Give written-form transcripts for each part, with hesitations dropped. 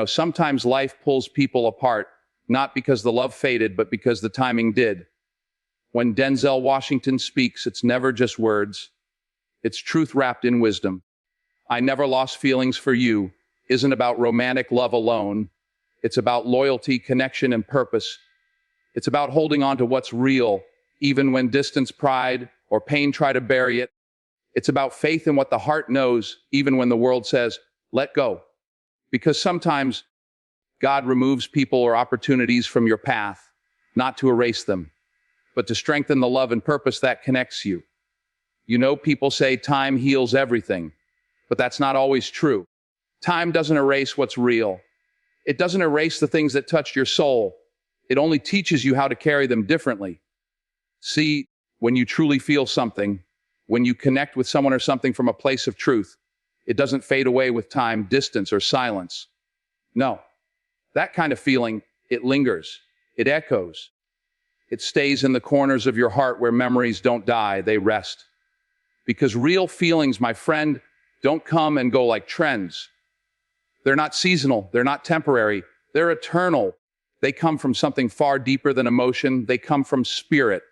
Sometimes life pulls people apart, not because the love faded, but because the timing did. When Denzel Washington speaks, it's never just words. It's truth wrapped in wisdom. I never lost feelings for you isn't about romantic love alone. It's about loyalty, connection, and purpose. It's about holding on to what's real, even when distance, pride, or pain try to bury it. It's about faith in what the heart knows, even when the world says, let go. Because sometimes God removes people or opportunities from your path, not to erase them, but to strengthen the love and purpose that connects you. People say time heals everything, but that's not always true. Time doesn't erase what's real. It doesn't erase the things that touched your soul. It only teaches you how to carry them differently. See, when you truly feel something, when you connect with someone or something from a place of truth, it doesn't fade away with time, distance, or silence. No, that kind of feeling, it lingers, it echoes. It stays in the corners of your heart where memories don't die, they rest. Because real feelings, my friend, don't come and go like trends. They're not seasonal, they're not temporary, they're eternal. They come from something far deeper than emotion, they come from spirit.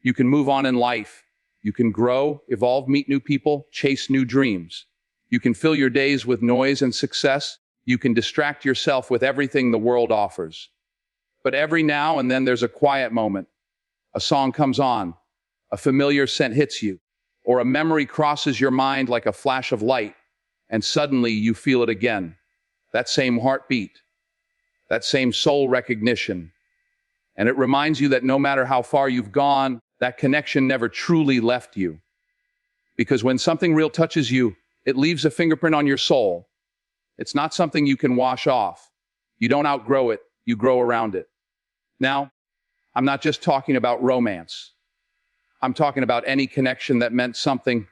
You can move on in life. You can grow, evolve, meet new people, chase new dreams. You can fill your days with noise and success. You can distract yourself with everything the world offers. But every now and then there's a quiet moment. A song comes on, a familiar scent hits you, or a memory crosses your mind like a flash of light, and suddenly you feel it again. That same heartbeat, that same soul recognition. And it reminds you that no matter how far you've gone, that connection never truly left you. Because when something real touches you, it leaves a fingerprint on your soul. It's not something you can wash off. You don't outgrow it, you grow around it. Now, I'm not just talking about romance. I'm talking about any connection that meant something.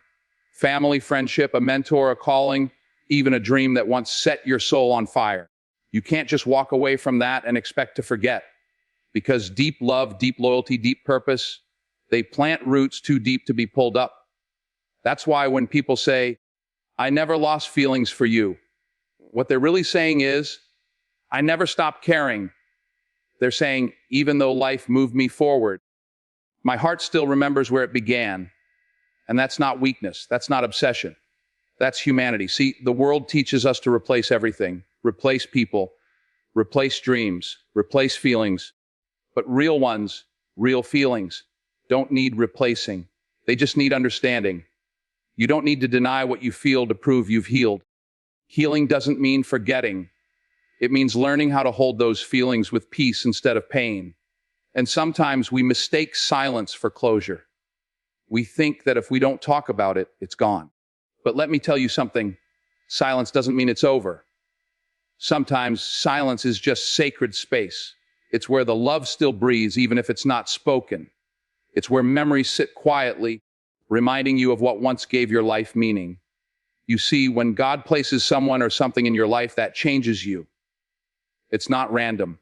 Family, friendship, a mentor, a calling, even a dream that once set your soul on fire. You can't just walk away from that and expect to forget. Because deep love, deep loyalty, deep purpose, they plant roots too deep to be pulled up. That's why when people say, I never lost feelings for you, what they're really saying is, I never stopped caring. They're saying, even though life moved me forward, my heart still remembers where it began. And that's not weakness. That's not obsession. That's humanity. See, the world teaches us to replace everything, replace people, replace dreams, replace feelings. But real ones, real feelings, don't need replacing. They just need understanding. You don't need to deny what you feel to prove you've healed. Healing doesn't mean forgetting. It means learning how to hold those feelings with peace instead of pain. And sometimes we mistake silence for closure. We think that if we don't talk about it, it's gone. But let me tell you something. Silence doesn't mean it's over. Sometimes silence is just sacred space. It's where the love still breathes, even if it's not spoken. It's where memories sit quietly, reminding you of what once gave your life meaning. You see, when God places someone or something in your life, that changes you. It's not random.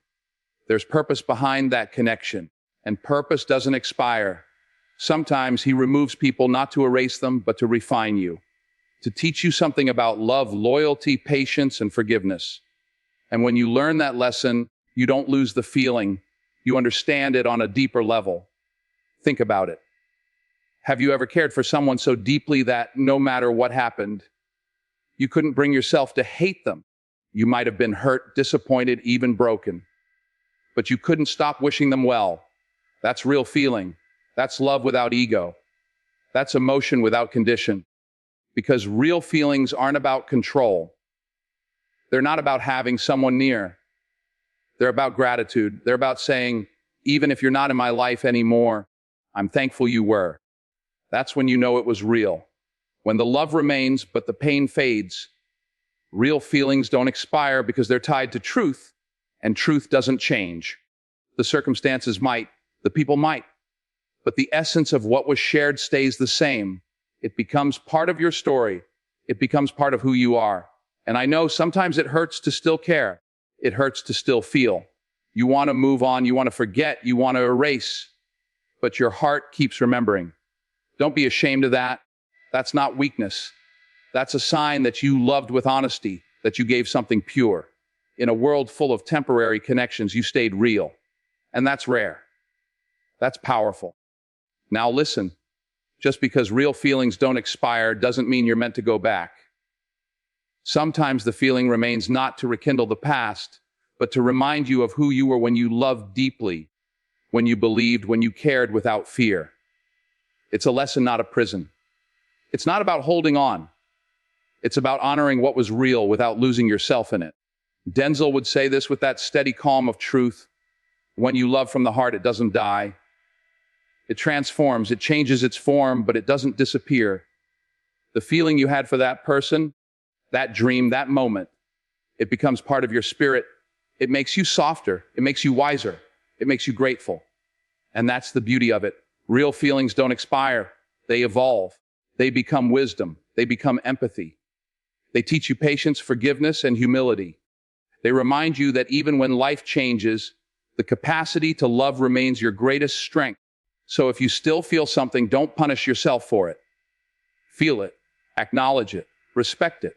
There's purpose behind that connection, and purpose doesn't expire. Sometimes He removes people not to erase them, but to refine you, to teach you something about love, loyalty, patience, and forgiveness. And when you learn that lesson, you don't lose the feeling. You understand it on a deeper level. Think about it. Have you ever cared for someone so deeply that no matter what happened, you couldn't bring yourself to hate them? You might have been hurt, disappointed, even broken. But you couldn't stop wishing them well. That's real feeling. That's love without ego. That's emotion without condition. Because real feelings aren't about control. They're not about having someone near. They're about gratitude. They're about saying, even if you're not in my life anymore, I'm thankful you were. That's when you know it was real. When the love remains, but the pain fades. Real feelings don't expire because they're tied to truth, and truth doesn't change. The circumstances might, the people might, but the essence of what was shared stays the same. It becomes part of your story. It becomes part of who you are. And I know sometimes it hurts to still care. It hurts to still feel. You want to move on, you want to forget, you want to erase, but your heart keeps remembering. Don't be ashamed of that. That's not weakness. That's a sign that you loved with honesty, that you gave something pure. In a world full of temporary connections, you stayed real. And that's rare. That's powerful. Now listen, just because real feelings don't expire doesn't mean you're meant to go back. Sometimes the feeling remains not to rekindle the past, but to remind you of who you were when you loved deeply, when you believed, when you cared without fear. It's a lesson, not a prison. It's not about holding on. It's about honoring what was real without losing yourself in it. Denzel would say this with that steady calm of truth. When you love from the heart, it doesn't die. It transforms, it changes its form, but it doesn't disappear. The feeling you had for that person, that dream, that moment, it becomes part of your spirit. It makes you softer. It makes you wiser. It makes you grateful. And that's the beauty of it. Real feelings don't expire. They evolve. They become wisdom. They become empathy. They teach you patience, forgiveness, and humility. They remind you that even when life changes, the capacity to love remains your greatest strength. So if you still feel something, don't punish yourself for it. Feel it, acknowledge it, respect it.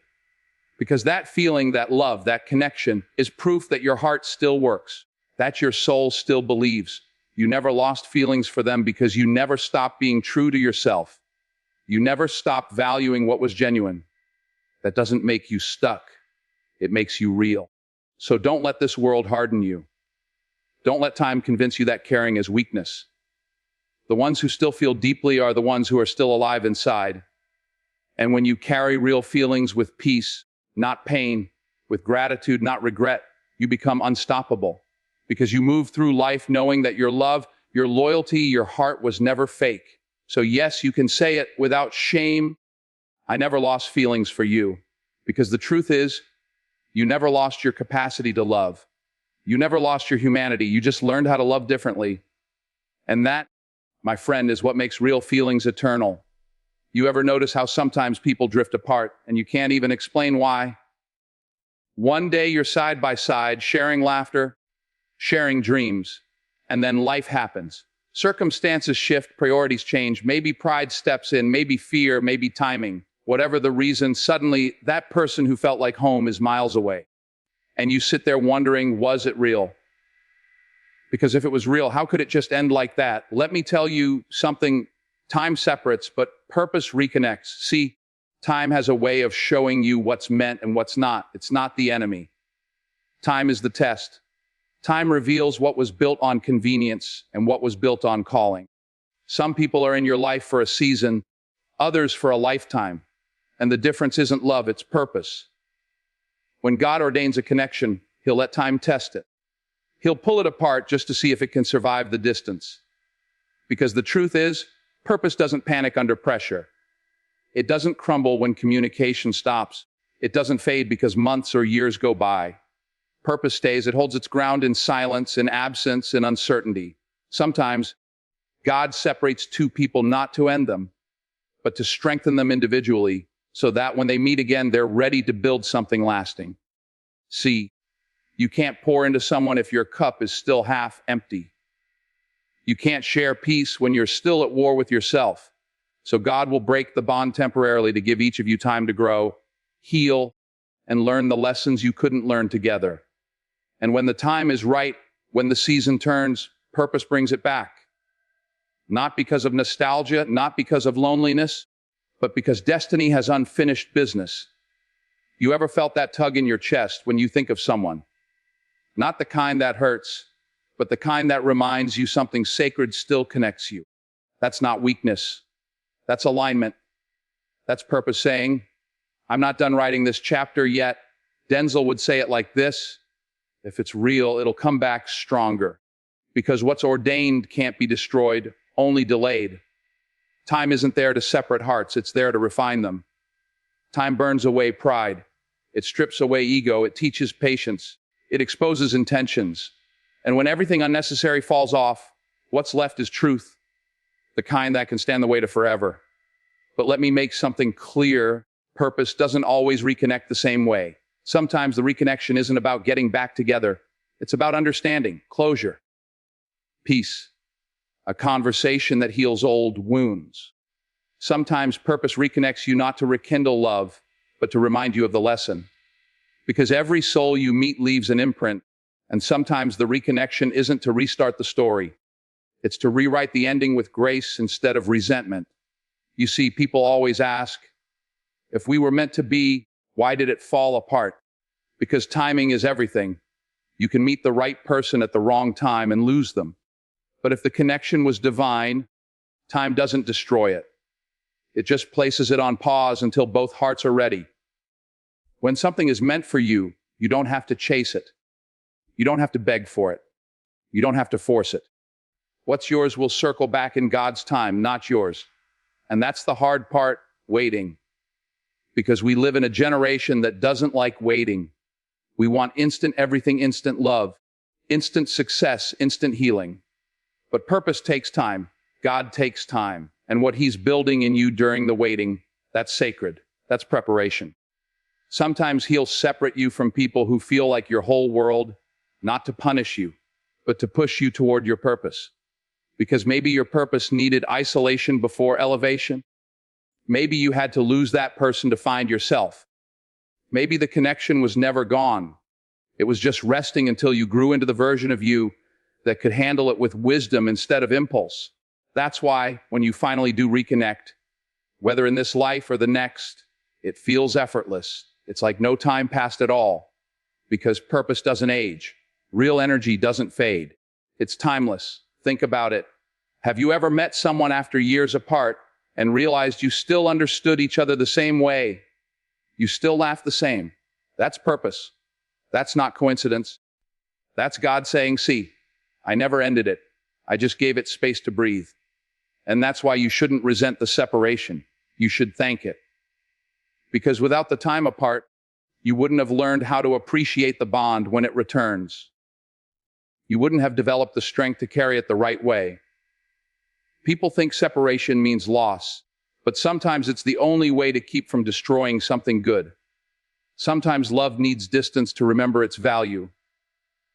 Because that feeling, that love, that connection is proof that your heart still works, that your soul still believes. You never lost feelings for them because you never stopped being true to yourself. You never stopped valuing what was genuine. That doesn't make you stuck. It makes you real. So don't let this world harden you. Don't let time convince you that caring is weakness. The ones who still feel deeply are the ones who are still alive inside. And when you carry real feelings with peace, not pain, with gratitude, not regret, you become unstoppable. Because you move through life knowing that your love, your loyalty, your heart was never fake. So yes, you can say it without shame. I never lost feelings for you. Because the truth is, you never lost your capacity to love. You never lost your humanity. You just learned how to love differently. And that, my friend, is what makes real feelings eternal. You ever notice how sometimes people drift apart and you can't even explain why? One day you're side by side, sharing laughter, sharing dreams, and then life happens. Circumstances shift, priorities change, maybe pride steps in, maybe fear, maybe timing. Whatever the reason, suddenly that person who felt like home is miles away. And you sit there wondering, was it real? Because if it was real, how could it just end like that? Let me tell you something. Time separates, but purpose reconnects. See, time has a way of showing you what's meant and what's not. It's not the enemy. Time is the test. Time reveals what was built on convenience and what was built on calling. Some people are in your life for a season, others for a lifetime. And the difference isn't love, it's purpose. When God ordains a connection, He'll let time test it. He'll pull it apart just to see if it can survive the distance. Because the truth is, purpose doesn't panic under pressure. It doesn't crumble when communication stops. It doesn't fade because months or years go by. Purpose stays. It holds its ground in silence, in absence, in uncertainty. Sometimes, God separates two people not to end them, but to strengthen them individually so that when they meet again, they're ready to build something lasting. See, you can't pour into someone if your cup is still half empty. You can't share peace when you're still at war with yourself. So God will break the bond temporarily to give each of you time to grow, heal, and learn the lessons you couldn't learn together. And when the time is right, when the season turns, purpose brings it back. Not because of nostalgia, not because of loneliness, but because destiny has unfinished business. You ever felt that tug in your chest when you think of someone? Not the kind that hurts, but the kind that reminds you something sacred still connects you. That's not weakness. That's alignment. That's purpose saying, I'm not done writing this chapter yet. Denzel would say it like this: if it's real, it'll come back stronger. Because what's ordained can't be destroyed, only delayed. Time isn't there to separate hearts, it's there to refine them. Time burns away pride. It strips away ego. It teaches patience. It exposes intentions. And when everything unnecessary falls off, what's left is truth, the kind that can stand the weight of forever. But let me make something clear. Purpose doesn't always reconnect the same way. Sometimes the reconnection isn't about getting back together. It's about understanding, closure, peace, a conversation that heals old wounds. Sometimes purpose reconnects you not to rekindle love, but to remind you of the lesson. Because every soul you meet leaves an imprint, and sometimes the reconnection isn't to restart the story. It's to rewrite the ending with grace instead of resentment. You see, people always ask, if we were meant to be, why did it fall apart? Because timing is everything. You can meet the right person at the wrong time and lose them. But if the connection was divine, time doesn't destroy it. It just places it on pause until both hearts are ready. When something is meant for you, you don't have to chase it. You don't have to beg for it. You don't have to force it. What's yours will circle back in God's time, not yours. And that's the hard part, waiting. Because we live in a generation that doesn't like waiting. We want instant everything, instant love, instant success, instant healing. But purpose takes time. God takes time. And what he's building in you during the waiting, that's sacred. That's preparation. Sometimes he'll separate you from people who feel like your whole world, not to punish you, but to push you toward your purpose. Because maybe your purpose needed isolation before elevation. Maybe you had to lose that person to find yourself. Maybe the connection was never gone. It was just resting until you grew into the version of you that could handle it with wisdom instead of impulse. That's why, when you finally do reconnect, whether in this life or the next, it feels effortless. It's like no time passed at all, because purpose doesn't age. Real energy doesn't fade. It's timeless. Think about it. Have you ever met someone after years apart and realized you still understood each other the same way? You still laugh the same. That's purpose. That's not coincidence. That's God saying, see, I never ended it. I just gave it space to breathe. And that's why you shouldn't resent the separation. You should thank it. Because without the time apart, you wouldn't have learned how to appreciate the bond when it returns. You wouldn't have developed the strength to carry it the right way. People think separation means loss, but sometimes it's the only way to keep from destroying something good. Sometimes love needs distance to remember its value.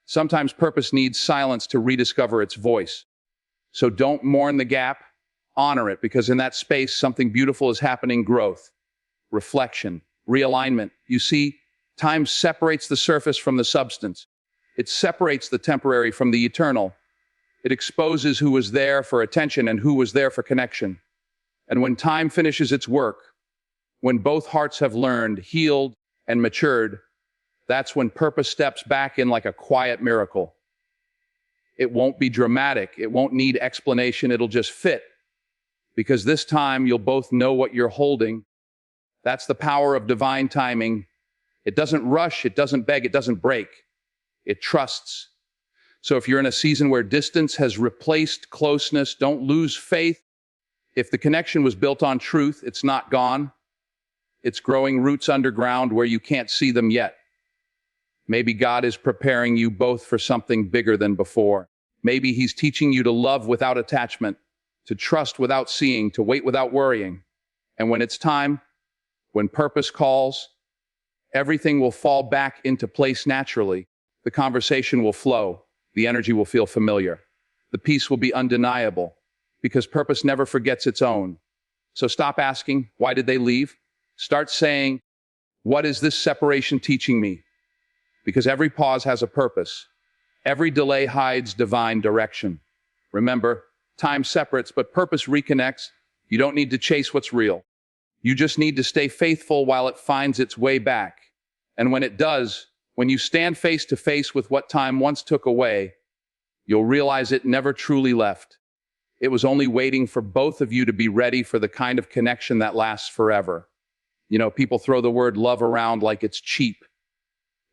Sometimes purpose needs silence to rediscover its voice. So don't mourn the gap, honor it, because in that space, something beautiful is happening: growth, reflection, realignment. You see, time separates the surface from the substance. It separates the temporary from the eternal. It exposes who was there for attention and who was there for connection. And when time finishes its work, when both hearts have learned, healed, and matured, that's when purpose steps back in like a quiet miracle. It won't be dramatic. It won't need explanation. It'll just fit. Because this time you'll both know what you're holding. That's the power of divine timing. It doesn't rush. It doesn't beg. It doesn't break. It trusts. So if you're in a season where distance has replaced closeness, don't lose faith. If the connection was built on truth, it's not gone. It's growing roots underground where you can't see them yet. Maybe God is preparing you both for something bigger than before. Maybe he's teaching you to love without attachment, to trust without seeing, to wait without worrying. And when it's time, when purpose calls, everything will fall back into place naturally. The conversation will flow. The energy will feel familiar. The peace will be undeniable, because purpose never forgets its own. So stop asking, why did they leave? Start saying, what is this separation teaching me? Because every pause has a purpose. Every delay hides divine direction. Remember, time separates, but purpose reconnects. You don't need to chase what's real. You just need to stay faithful while it finds its way back. And when it does, when you stand face to face with what time once took away, you'll realize it never truly left. It was only waiting for both of you to be ready for the kind of connection that lasts forever. You know, people throw the word love around like it's cheap.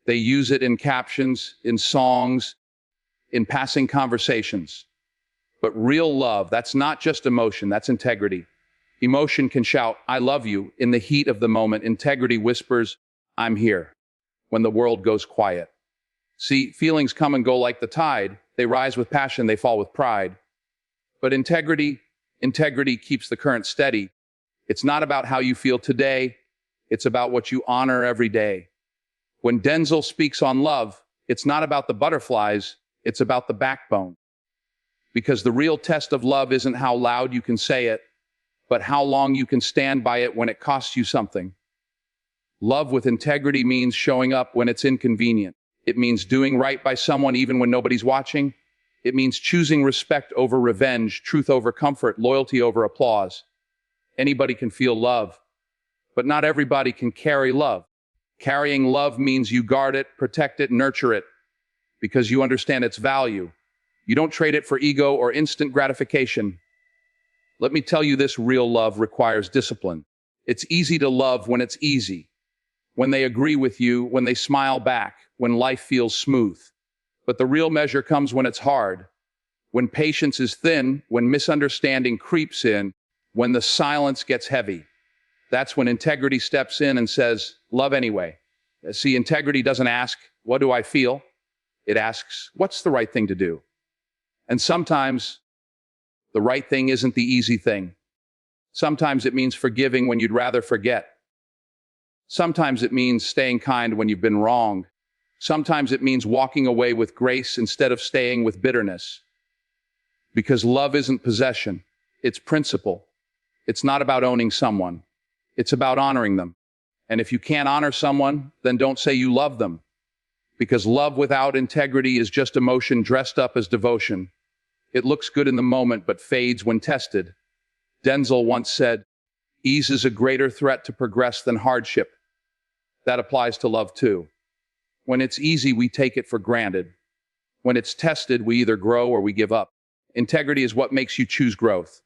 They use it in captions, in songs, in passing conversations. But real love, that's not just emotion, that's integrity. Emotion can shout, I love you, in the heat of the moment. Integrity whispers, I'm here, when the world goes quiet. See, feelings come and go like the tide. They rise with passion, they fall with pride. But integrity keeps the current steady. It's not about how you feel today. It's about what you honor every day. When Denzel speaks on love, it's not about the butterflies, it's about the backbone. Because the real test of love isn't how loud you can say it, but how long you can stand by it when it costs you something. Love with integrity means showing up when it's inconvenient. It means doing right by someone even when nobody's watching. It means choosing respect over revenge, truth over comfort, loyalty over applause. Anybody can feel love, but not everybody can carry love. Carrying love means you guard it, protect it, nurture it, because you understand its value. You don't trade it for ego or instant gratification. Let me tell you this, real love requires discipline. It's easy to love when it's easy, when they agree with you, when they smile back, when life feels smooth. But the real measure comes when it's hard, when patience is thin, when misunderstanding creeps in, when the silence gets heavy. That's when integrity steps in and says, love anyway. See, integrity doesn't ask, what do I feel? It asks, what's the right thing to do? And sometimes the right thing isn't the easy thing. Sometimes it means forgiving when you'd rather forget. Sometimes it means staying kind when you've been wronged. Sometimes it means walking away with grace instead of staying with bitterness. Because love isn't possession, it's principle. It's not about owning someone. It's about honoring them. And if you can't honor someone, then don't say you love them. Because love without integrity is just emotion dressed up as devotion. It looks good in the moment, but fades when tested. Denzel once said, ease is a greater threat to progress than hardship. That applies to love too. When it's easy, we take it for granted. When it's tested, we either grow or we give up. Integrity is what makes you choose growth.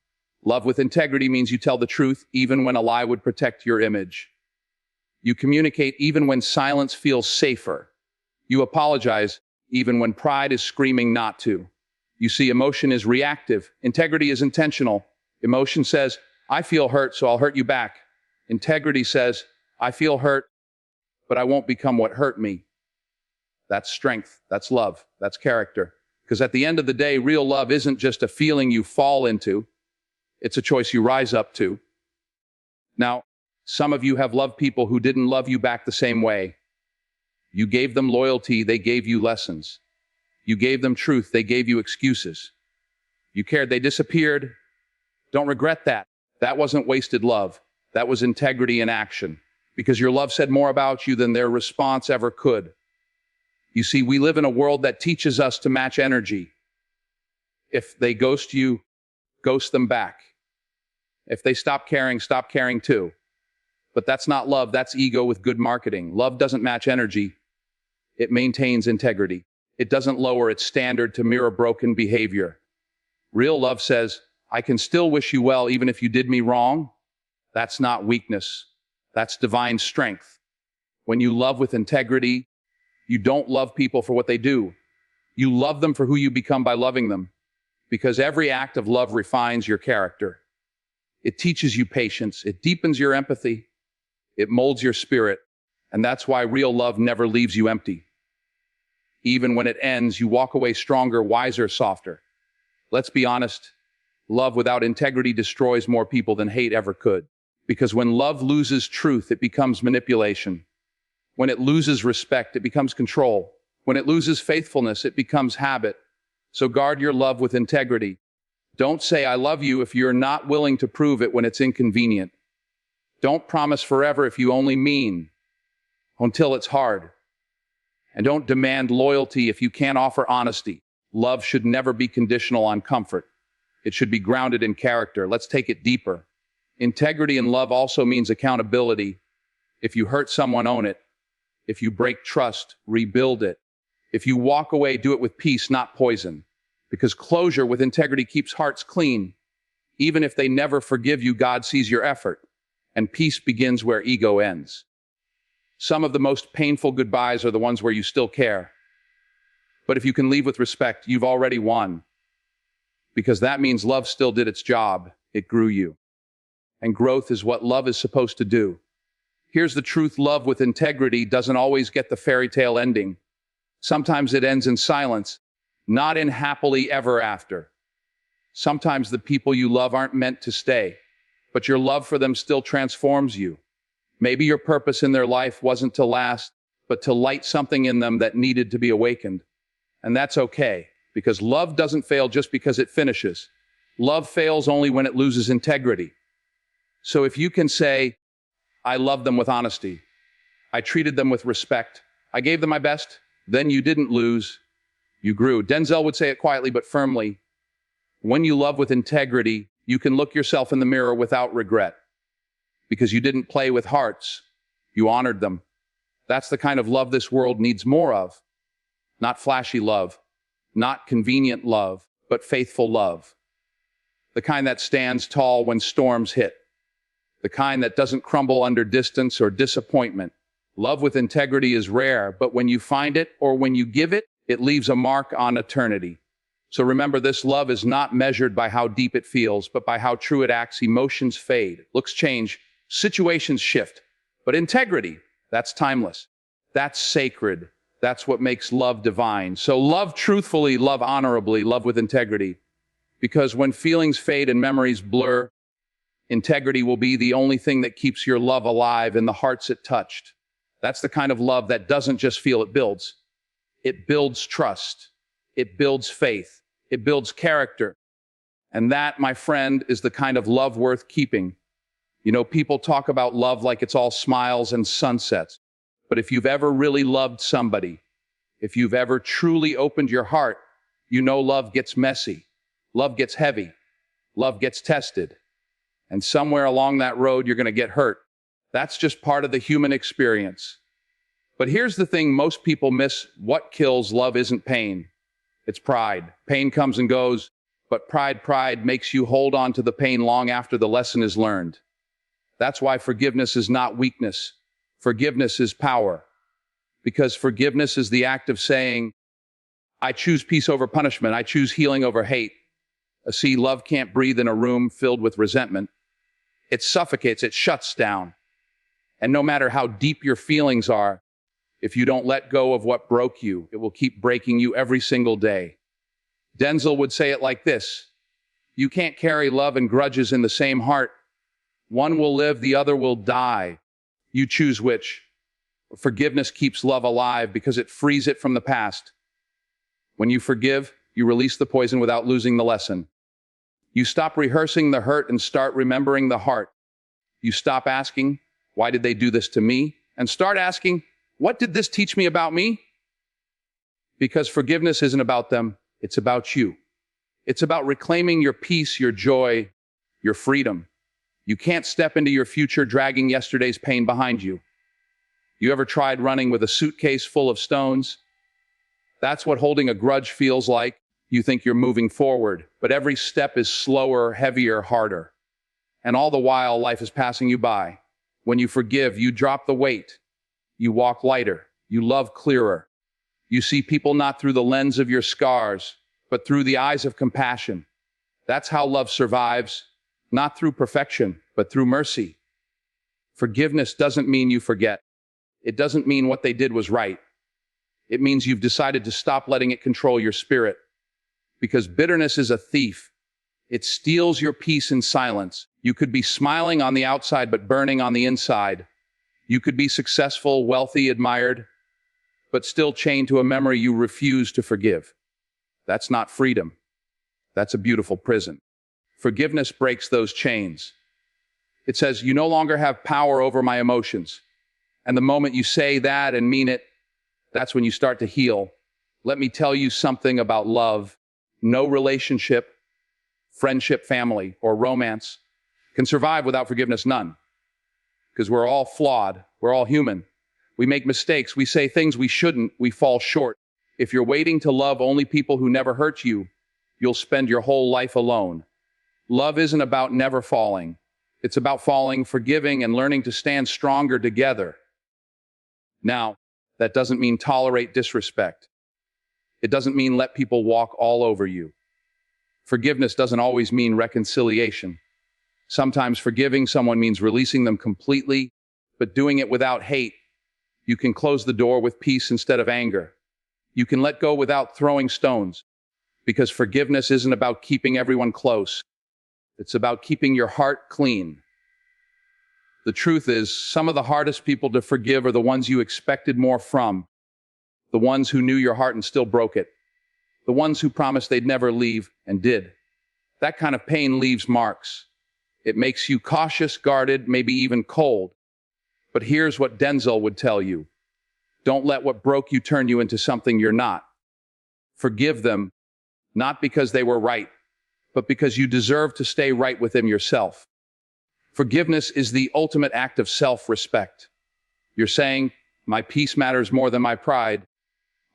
Love with integrity means you tell the truth even when a lie would protect your image. You communicate even when silence feels safer. You apologize even when pride is screaming not to. You see, emotion is reactive. Integrity is intentional. Emotion says, I feel hurt, so I'll hurt you back. Integrity says, I feel hurt, but I won't become what hurt me. That's strength. That's love. That's character. Because at the end of the day, real love isn't just a feeling you fall into. It's a choice you rise up to. Now, some of you have loved people who didn't love you back the same way. You gave them loyalty, they gave you lessons. You gave them truth, they gave you excuses. You cared, they disappeared. Don't regret that. That wasn't wasted love. That was integrity in action. Because your love said more about you than their response ever could. You see, we live in a world that teaches us to match energy. If they ghost you, ghost them back. If they stop caring too. But that's not love, that's ego with good marketing. Love doesn't match energy. It maintains integrity. It doesn't lower its standard to mirror broken behavior. Real love says, I can still wish you well even if you did me wrong. That's not weakness. That's divine strength. When you love with integrity, you don't love people for what they do. You love them for who you become by loving them. Because every act of love refines your character. It teaches you patience. It deepens your empathy. It molds your spirit. And that's why real love never leaves you empty. Even when it ends, you walk away stronger, wiser, softer. Let's be honest. Love without integrity destroys more people than hate ever could. Because when love loses truth, it becomes manipulation. When it loses respect, it becomes control. When it loses faithfulness, it becomes habit. So guard your love with integrity. Don't say I love you if you're not willing to prove it when it's inconvenient. Don't promise forever if you only mean until it's hard. And don't demand loyalty if you can't offer honesty. Love should never be conditional on comfort. It should be grounded in character. Let's take it deeper. Integrity in love also means accountability. If you hurt someone, own it. If you break trust, rebuild it. If you walk away, do it with peace, not poison. Because closure with integrity keeps hearts clean. Even if they never forgive you, God sees your effort. And peace begins where ego ends. Some of the most painful goodbyes are the ones where you still care. But if you can leave with respect, you've already won. Because that means love still did its job. It grew you. And growth is what love is supposed to do. Here's the truth. Love with integrity doesn't always get the fairy tale ending. Sometimes it ends in silence, not in happily ever after. Sometimes the people you love aren't meant to stay, but your love for them still transforms you. Maybe your purpose in their life wasn't to last, but to light something in them that needed to be awakened. And that's okay, because love doesn't fail just because it finishes. Love fails only when it loses integrity. So if you can say, I love them with honesty, I treated them with respect. I gave them my best. Then you didn't lose. You grew. Denzel would say it quietly but firmly. When you love with integrity, you can look yourself in the mirror without regret. Because you didn't play with hearts. You honored them. That's the kind of love this world needs more of. Not flashy love. Not convenient love, but faithful love. The kind that stands tall when storms hit. The kind that doesn't crumble under distance or disappointment. Love with integrity is rare, but when you find it or when you give it, it leaves a mark on eternity. So remember, this love is not measured by how deep it feels, but by how true it acts. Emotions fade, looks change, situations shift. But integrity, that's timeless. That's sacred. That's what makes love divine. So love truthfully, love honorably, love with integrity. Because when feelings fade and memories blur, integrity will be the only thing that keeps your love alive in the hearts it touched. That's the kind of love that doesn't just feel, it builds. It builds trust. It builds faith. It builds character. And that, my friend, is the kind of love worth keeping. You know, people talk about love like it's all smiles and sunsets. But if you've ever really loved somebody, if you've ever truly opened your heart, you know love gets messy. Love gets heavy. Love gets tested. And somewhere along that road, you're going to get hurt. That's just part of the human experience. But here's the thing most people miss. What kills love isn't pain. It's pride. Pain comes and goes, but pride makes you hold on to the pain long after the lesson is learned. That's why forgiveness is not weakness. Forgiveness is power. Because forgiveness is the act of saying, I choose peace over punishment. I choose healing over hate. See, love can't breathe in a room filled with resentment. It suffocates, it shuts down. And no matter how deep your feelings are, if you don't let go of what broke you, it will keep breaking you every single day. Denzel would say it like this: you can't carry love and grudges in the same heart. One will live, the other will die. You choose which. Forgiveness keeps love alive because it frees it from the past. When you forgive, you release the poison without losing the lesson. You stop rehearsing the hurt and start remembering the heart. You stop asking, why did they do this to me? And start asking, what did this teach me about me? Because forgiveness isn't about them, it's about you. It's about reclaiming your peace, your joy, your freedom. You can't step into your future dragging yesterday's pain behind you. You ever tried running with a suitcase full of stones? That's what holding a grudge feels like. You think you're moving forward, but every step is slower, heavier, harder. And all the while, life is passing you by. When you forgive, you drop the weight. You walk lighter. You love clearer. You see people not through the lens of your scars, but through the eyes of compassion. That's how love survives, not through perfection, but through mercy. Forgiveness doesn't mean you forget. It doesn't mean what they did was right. It means you've decided to stop letting it control your spirit. Because bitterness is a thief. It steals your peace in silence. You could be smiling on the outside but burning on the inside. You could be successful, wealthy, admired, but still chained to a memory you refuse to forgive. That's not freedom. That's a beautiful prison. Forgiveness breaks those chains. It says, you no longer have power over my emotions. And the moment you say that and mean it, that's when you start to heal. Let me tell you something about love. No relationship, friendship, family, or romance can survive without forgiveness. None. Because we're all flawed. We're all human. We make mistakes. We say things we shouldn't. We fall short. If you're waiting to love only people who never hurt you, you'll spend your whole life alone. Love isn't about never falling. It's about falling, forgiving, and learning to stand stronger together. Now, that doesn't mean tolerate disrespect. It doesn't mean let people walk all over you. Forgiveness doesn't always mean reconciliation. Sometimes forgiving someone means releasing them completely, but doing it without hate. You can close the door with peace instead of anger. You can let go without throwing stones, because forgiveness isn't about keeping everyone close. It's about keeping your heart clean. The truth is, some of the hardest people to forgive are the ones you expected more from. The ones who knew your heart and still broke it. The ones who promised they'd never leave and did. That kind of pain leaves marks. It makes you cautious, guarded, maybe even cold. But here's what Denzel would tell you. Don't let what broke you turn you into something you're not. Forgive them, not because they were right, but because you deserve to stay right within yourself. Forgiveness is the ultimate act of self-respect. You're saying, my peace matters more than my pride.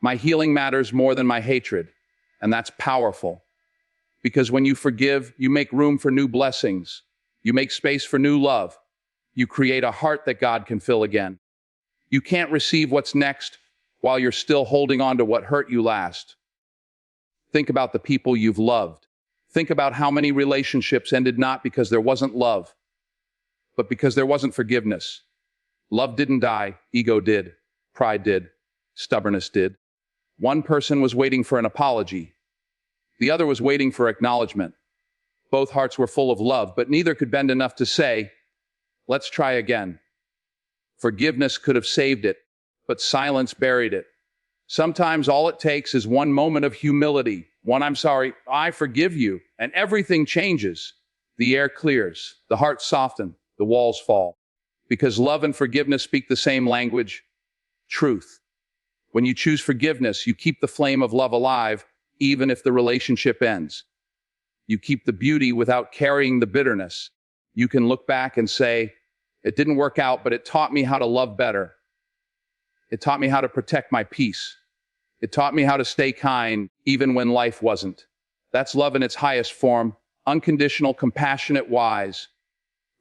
My healing matters more than my hatred. And that's powerful. Because when you forgive, you make room for new blessings. You make space for new love. You create a heart that God can fill again. You can't receive what's next while you're still holding on to what hurt you last. Think about the people you've loved. Think about how many relationships ended not because there wasn't love, but because there wasn't forgiveness. Love didn't die, ego did, pride did, stubbornness did. One person was waiting for an apology. The other was waiting for acknowledgement. Both hearts were full of love, but neither could bend enough to say, let's try again. Forgiveness could have saved it, but silence buried it. Sometimes all it takes is one moment of humility, one "I'm sorry, I forgive you," and everything changes. The air clears, the heart softens, the walls fall. Because love and forgiveness speak the same language, truth. When you choose forgiveness, you keep the flame of love alive, even if the relationship ends. You keep the beauty without carrying the bitterness. You can look back and say, it didn't work out, but it taught me how to love better. It taught me how to protect my peace. It taught me how to stay kind, even when life wasn't. That's love in its highest form, unconditional, compassionate, wise.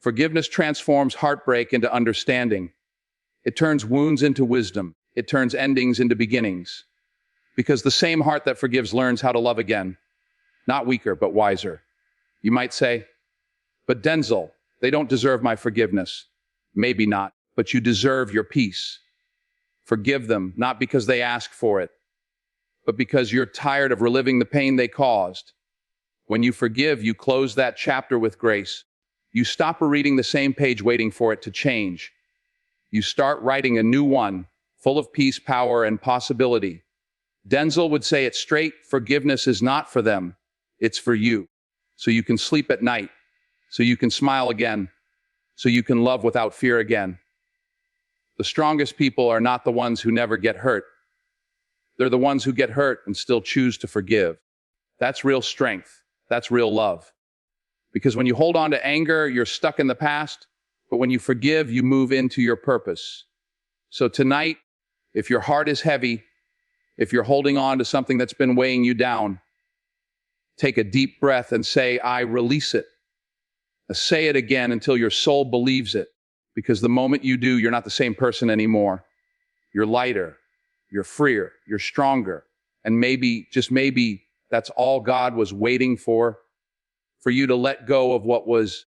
Forgiveness transforms heartbreak into understanding. It turns wounds into wisdom. It turns endings into beginnings. Because the same heart that forgives learns how to love again. Not weaker, but wiser. You might say, but Denzel, they don't deserve my forgiveness. Maybe not, but you deserve your peace. Forgive them, not because they asked for it, but because you're tired of reliving the pain they caused. When you forgive, you close that chapter with grace. You stop reading the same page waiting for it to change. You start writing a new one, full of peace, power, and possibility. Denzel would say it straight, forgiveness is not for them, it's for you. So you can sleep at night, so you can smile again, so you can love without fear again. The strongest people are not the ones who never get hurt. They're the ones who get hurt and still choose to forgive. That's real strength. That's real love. Because when you hold on to anger, you're stuck in the past, but when you forgive, you move into your purpose. So tonight, if your heart is heavy, if you're holding on to something that's been weighing you down, take a deep breath and say, I release it. Say it again until your soul believes it. Because the moment you do, you're not the same person anymore. You're lighter, you're freer, you're stronger. And maybe, just maybe, that's all God was waiting for you to let go of what was,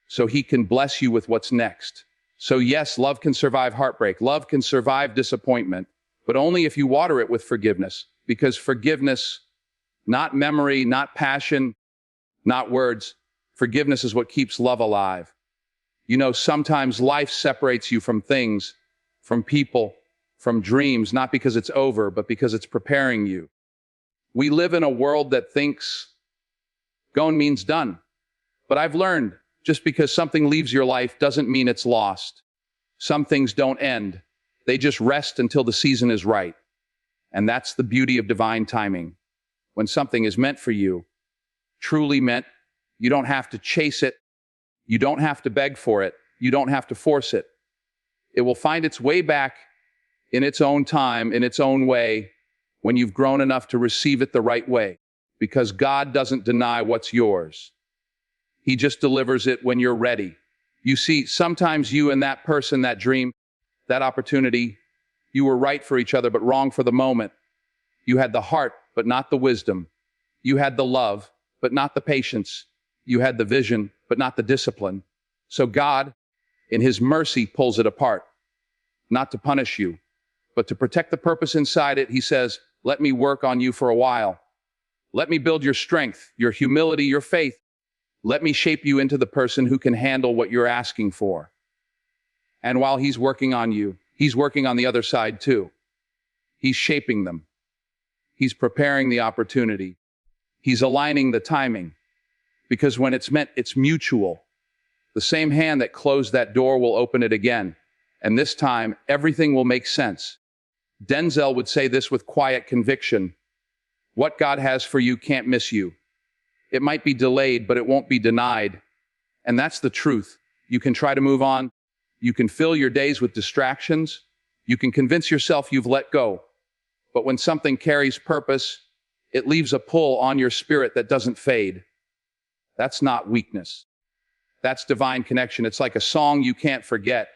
so he can bless you with what's next. So yes, love can survive heartbreak. Love can survive disappointment, but only if you water it with forgiveness. Because forgiveness, not memory, not passion, not words, forgiveness is what keeps love alive. You know, sometimes life separates you from things, from people, from dreams, not because it's over, but because it's preparing you. We live in a world that thinks gone means done. But I've learned, just because something leaves your life doesn't mean it's lost. Some things don't end. They just rest until the season is right. And that's the beauty of divine timing. When something is meant for you, truly meant, you don't have to chase it. You don't have to beg for it. You don't have to force it. It will find its way back in its own time, in its own way, when you've grown enough to receive it the right way. Because God doesn't deny what's yours. He just delivers it when you're ready. You see, sometimes you and that person, that dream, that opportunity, you were right for each other, but wrong for the moment. You had the heart, but not the wisdom. You had the love, but not the patience. You had the vision, but not the discipline. So God, in his mercy, pulls it apart. Not to punish you, but to protect the purpose inside it. He says, let me work on you for a while. Let me build your strength, your humility, your faith. Let me shape you into the person who can handle what you're asking for. And while he's working on you, he's working on the other side too. He's shaping them. He's preparing the opportunity. He's aligning the timing. Because when it's meant, it's mutual. The same hand that closed that door will open it again. And this time, everything will make sense. Denzel would say this with quiet conviction. What God has for you can't miss you. It might be delayed, but it won't be denied. And that's the truth. You can try to move on. You can fill your days with distractions. You can convince yourself you've let go. But when something carries purpose, it leaves a pull on your spirit that doesn't fade. That's not weakness. That's divine connection. It's like a song you can't forget.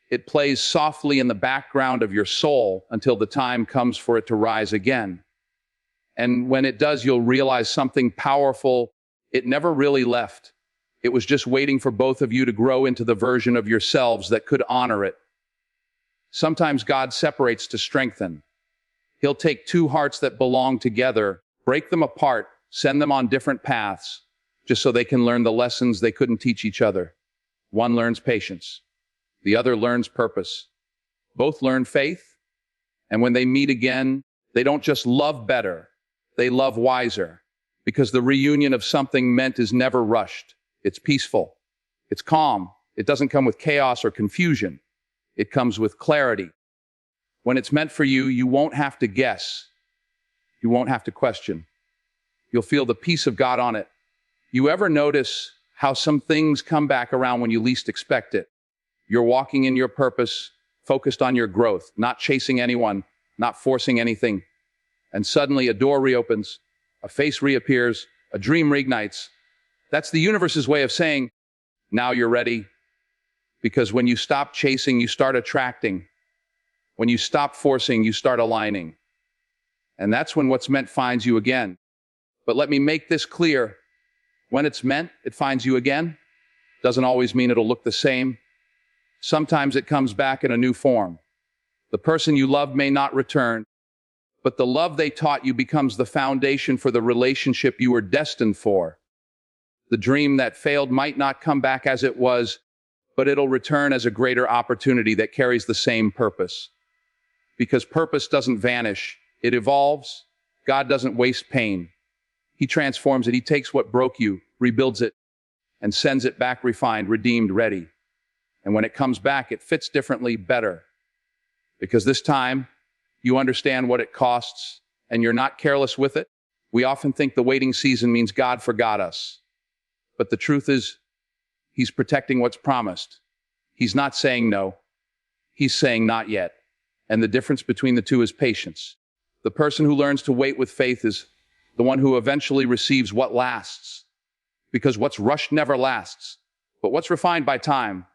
It plays softly in the background of your soul until the time comes for it to rise again. And when it does, you'll realize something powerful. It never really left. It was just waiting for both of you to grow into the version of yourselves that could honor it. Sometimes God separates to strengthen. He'll take two hearts that belong together, break them apart, send them on different paths, just so they can learn the lessons they couldn't teach each other. One learns patience. The other learns purpose. Both learn faith. And when they meet again, they don't just love better, they love wiser. Because the reunion of something meant is never rushed. It's peaceful. It's calm. It doesn't come with chaos or confusion. It comes with clarity. When it's meant for you, you won't have to guess. You won't have to question. You'll feel the peace of God on it. You ever notice how some things come back around when you least expect it? You're walking in your purpose, focused on your growth, not chasing anyone, not forcing anything. And suddenly a door reopens, a face reappears, a dream reignites. That's the universe's way of saying, now you're ready. Because when you stop chasing, you start attracting. When you stop forcing, you start aligning. And that's when what's meant finds you again. But let me make this clear. When it's meant, it finds you again. Doesn't always mean it'll look the same. Sometimes it comes back in a new form. The person you love may not return, but the love they taught you becomes the foundation for the relationship you were destined for. The dream that failed might not come back as it was, but it'll return as a greater opportunity that carries the same purpose. Because purpose doesn't vanish, it evolves. God doesn't waste pain. He transforms it. He takes what broke you, rebuilds it, and sends it back refined, redeemed, ready. And when it comes back, it fits differently, better. Because this time, you understand what it costs, and you're not careless with it. We often think the waiting season means God forgot us. But the truth is, He's protecting what's promised. He's not saying no. He's saying not yet. And the difference between the two is patience. The person who learns to wait with faith is the one who eventually receives what lasts. Because what's rushed never lasts. But what's refined by time,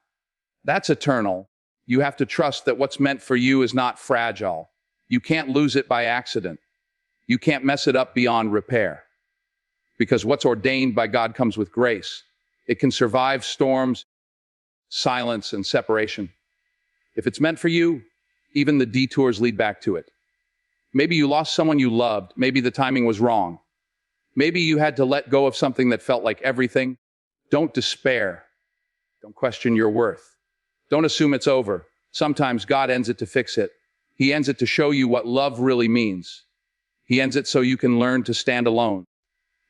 that's eternal. You have to trust that what's meant for you is not fragile. You can't lose it by accident. You can't mess it up beyond repair. Because what's ordained by God comes with grace. It can survive storms, silence, and separation. If it's meant for you, even the detours lead back to it. Maybe you lost someone you loved. Maybe the timing was wrong. Maybe you had to let go of something that felt like everything. Don't despair. Don't question your worth. Don't assume it's over. Sometimes God ends it to fix it. He ends it to show you what love really means. He ends it so you can learn to stand alone.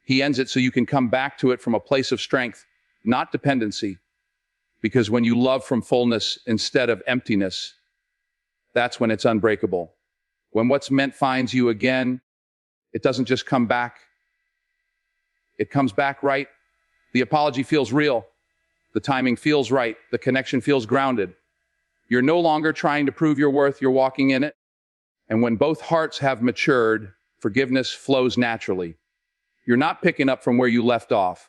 He ends it so you can come back to it from a place of strength, not dependency. Because when you love from fullness instead of emptiness, that's when it's unbreakable. When what's meant finds you again, it doesn't just come back. It comes back right. The apology feels real. The timing feels right. The connection feels grounded. You're no longer trying to prove your worth. You're walking in it. And when both hearts have matured, forgiveness flows naturally. You're not picking up from where you left off.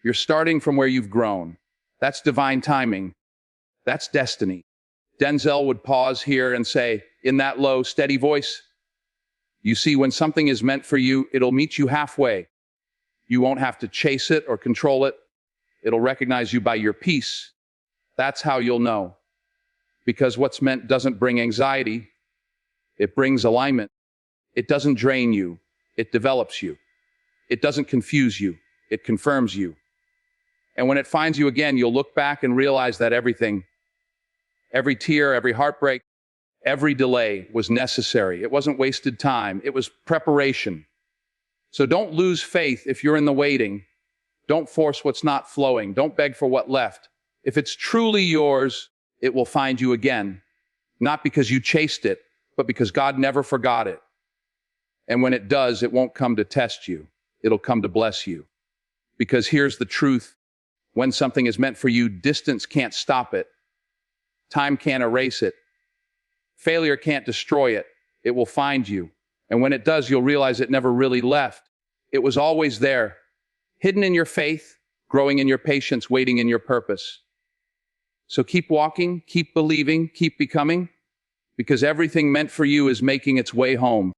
You're starting from where you've grown. That's divine timing. That's destiny. Denzel would pause here and say, in that low, steady voice, you see, when something is meant for you, it'll meet you halfway. You won't have to chase it or control it. It'll recognize you by your peace. That's how you'll know. Because what's meant doesn't bring anxiety. It brings alignment. It doesn't drain you. It develops you. It doesn't confuse you. It confirms you. And when it finds you again, you'll look back and realize that everything, every tear, every heartbreak, every delay was necessary. It wasn't wasted time. It was preparation. So don't lose faith if you're in the waiting. Don't force what's not flowing. Don't beg for what left. If it's truly yours, it will find you again. Not because you chased it, but because God never forgot it. And when it does, it won't come to test you. It'll come to bless you. Because here's the truth. When something is meant for you, distance can't stop it. Time can't erase it. Failure can't destroy it. It will find you. And when it does, you'll realize it never really left. It was always there, hidden in your faith, growing in your patience, waiting in your purpose. So keep walking, keep believing, keep becoming, because everything meant for you is making its way home.